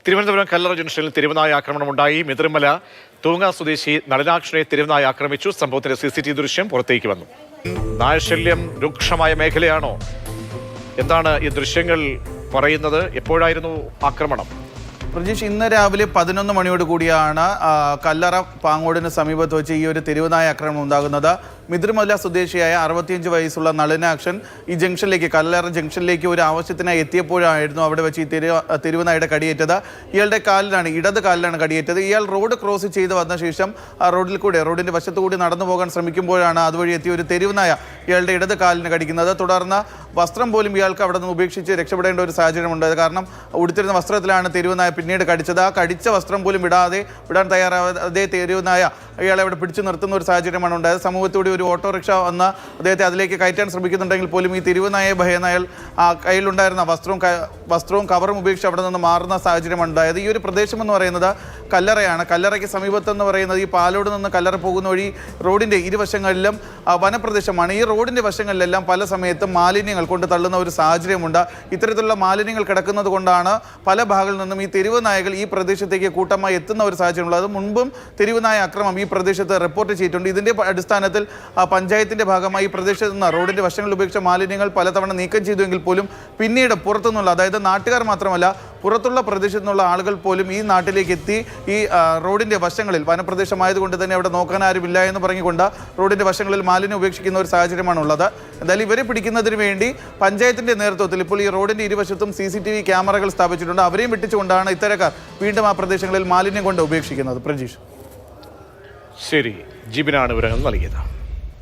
തിരുവനന്തപുരം കല്ലറ ജംഗ്ഷനിൽ തെരുവുനായ ആക്രമണമുണ്ടായി. മിതിർമല തൂങ്ങ സ്വദേശി നളിനാക്ഷനെ തെരുവുനായ ആക്രമിച്ചു. സംഭവത്തിന്റെ CCTV ദൃശ്യം പുറത്തേക്ക് വന്നു. നായശല്യം രൂക്ഷമായ മേഖലയാണോ? എന്താണ് ഈ ദൃശ്യങ്ങൾ പറയുന്നത്? എപ്പോഴായിരുന്നു ആക്രമണം? പ്രജീഷ്, ഇന്ന് രാവിലെ 11 മണിയോട് കൂടിയാണ് കല്ലറ പാങ്ങോടിന് സമീപത്ത് വെച്ച് ഈ ഒരു തെരുവുനായ ആക്രമണം ഉണ്ടാകുന്നത്. മിതിർമല സ്വദേശിയായ 65 വയസ്സുള്ള നളിനാക്ഷൻ ഈ ജംഗ്ഷനിലേക്ക്, കല്ലറ ജംഗ്ഷനിലേക്ക് ഒരു ആവശ്യത്തിനായി എത്തിയപ്പോഴായിരുന്നു അവിടെ വെച്ച് ഈ തെരുവുനായുടെ കടിയേറ്റത്. ഇയാളുടെ കാലിലാണ്, ഇടത് കാലിലാണ് കടിയേറ്റത്. ഇയാൾ റോഡ് ക്രോസ് ചെയ്ത് വന്ന ശേഷം റോഡിൻ്റെ വശത്തുകൂടി നടന്നു പോകാൻ ശ്രമിക്കുമ്പോഴാണ് അതുവഴി എത്തിയ ഒരു തെരുവുനായ ഇയാളുടെ ഇടത് കാലിന് കടിക്കുന്നത്. തുടർന്ന് വസ്ത്രം പോലും ഇയാൾക്ക് അവിടെ നിന്ന് ഉപേക്ഷിച്ച് രക്ഷപ്പെടേണ്ട ഒരു സാഹചര്യമുണ്ടായത്. കാരണം ഉടുത്തിരുന്ന വസ്ത്രത്തിലാണ് തെരുവുനായ പിന്നീട് കടിച്ചത്. ആ കടിച്ച വസ്ത്രം പോലും വിടാൻ തയ്യാറാവാതെ തെരുവുനായ ഇയാളെ അവിടെ പിടിച്ചു നിർത്തുന്ന ഒരു സാഹചര്യമാണ് ഉണ്ടായത്. സമൂഹത്തോടെ ഒരു ഓട്ടോറിക്ഷ വന്ന് അദ്ദേഹത്തെ അതിലേക്ക് കയറ്റാൻ ശ്രമിക്കുന്നുണ്ടെങ്കിൽ പോലും ഈ തെരുവുനായെ ഭയന്ന് അയാൾ കയ്യിലുണ്ടായിരുന്ന വസ്ത്രവും കവറും ഉപേക്ഷിച്ച് അവിടെ നിന്ന് മാറുന്ന സാഹചര്യമാണ് ഉണ്ടായത്. ഈ ഒരു പ്രദേശം എന്ന് പറയുന്നത് കല്ലറയാണ്. കല്ലറയ്ക്ക് സമീപത്തെന്ന് പറയുന്നത് ഈ പാലോട് നിന്ന് കല്ലറ പോകുന്ന വഴി റോഡിൻ്റെ ഇരുവശങ്ങളിലും വനപ്രദേശമാണ്. ഈ റോഡിൻ്റെ വശങ്ങളിലെല്ലാം പല സമയത്തും മാലിന്യങ്ങൾ കൊണ്ട് തള്ളുന്ന ഒരു സാഹചര്യമുണ്ട്. ഇത്തരത്തിലുള്ള മാലിന്യങ്ങൾ കിടക്കുന്നത് കൊണ്ടാണ് പല ഭാഗങ്ങളിൽ നിന്നും ഈ തെരുവുനായകൾ ഈ പ്രദേശത്തേക്ക് കൂട്ടമായി എത്തുന്ന ഒരു സാഹചര്യമുള്ളത്. അത് മുൻപും തെരുവുനായ ആക്രമണം ഈ പ്രദേശത്ത് റിപ്പോർട്ട് ചെയ്തിട്ടുണ്ട്. ഇതിൻ്റെ അടിസ്ഥാനത്തിൽ പഞ്ചായത്തിൻ്റെ ഭാഗമായി ഈ പ്രദേശത്ത് നിന്ന് റോഡിൻ്റെ വശങ്ങളിൽ ഉപയോഗിച്ച മാലിന്യങ്ങൾ പലതവണ നീക്കം ചെയ്തുവെങ്കിൽ പോലും പിന്നീട് പുറത്തുനിന്നുള്ള, അതായത് നാട്ടുകാർ മാത്രമല്ല പുറത്തുള്ള പ്രദേശത്തു നിന്നുള്ള ആളുകൾ പോലും ഈ നാട്ടിലേക്ക് എത്തി ഈ റോഡിൻ്റെ വശങ്ങളിൽ, വനപ്രദേശമായതുകൊണ്ട് തന്നെ അവിടെ നോക്കാൻ ആരുമില്ല എന്ന് പറഞ്ഞുകൊണ്ട് റോഡിൻ്റെ വശങ്ങളിൽ മാലിന്യം ഉപേക്ഷിക്കുന്ന ഒരു സാഹചര്യമാണ് ഉള്ളത്. എന്തായാലും ഇവരെ പിടിക്കുന്നതിന് വേണ്ടി പഞ്ചായത്തിൻ്റെ നേതൃത്വത്തിൽ ഇപ്പോൾ ഈ റോഡിൻ്റെ ഇരുവശത്തും CCTV ക്യാമറകൾ സ്ഥാപിച്ചിട്ടുണ്ട്. അവരെയും വെട്ടിച്ചുകൊണ്ടാണ് ഇത്തരക്കാർ വീണ്ടും ആ പ്രദേശങ്ങളിൽ മാലിന്യം കൊണ്ട് ഉപേക്ഷിക്കുന്നത്. പ്രജീഷ്, ശരി, ജിബിനാണ് വിവരങ്ങൾ നൽകിയത്.